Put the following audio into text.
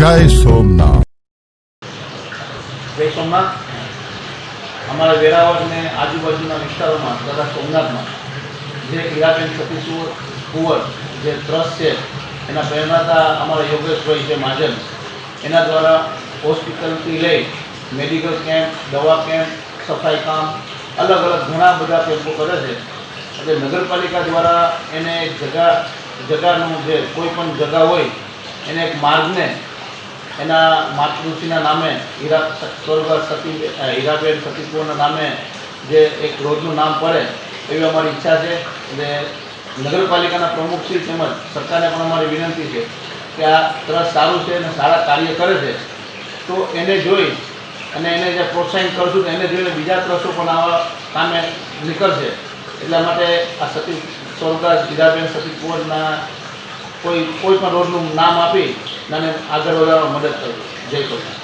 जय सोमनाथ। जय सोमनाथ। हमारे वेरावળ ने आजूबाजूना विस्तारों तथा सोमनाथ में जे हीराबेन सतीश कुंवर जे ट्रस्ट है एना प्रेरणाता अमरा योगेश भाई है महाजन एना द्वारा हॉस्पिटल थी लई मेडिकल कैम्प, दवा कैम्प, सफाई काम अलग अलग घना बधा कैम्पो करे छे। એટલે નગરપાલિકા દ્વારા એને જગાનું જે કોઈ પણ જગા હોય એને એક માર્ગને એના માતૃશ્રીના નામે હીરાબેન સતીશના નામે જે એક રોડનું નામ પડે એવી અમારી ઈચ્છા છે। એટલે નગરપાલિકાના પ્રમુખશ્રી તેમજ સરકારને પણ અમારી વિનંતી છે કે આ ટ્રસ્ટ સારું છે અને સારા કાર્ય કરે છે તો એને જોઈ અને એને જે પ્રોત્સાહિત કરશું તો એને જોઈને બીજા ટ્રસ્ટો પણ આવા કામે નીકળશે। એટલા માટે આ સતીશ સ્વર્ગસ્થ હીરાબેન સતીશ કુંવરના કોઈ પણ રોડનું નામ આપી અને આગળ વધારવા મદદ કરજો। જય સોમનાથ।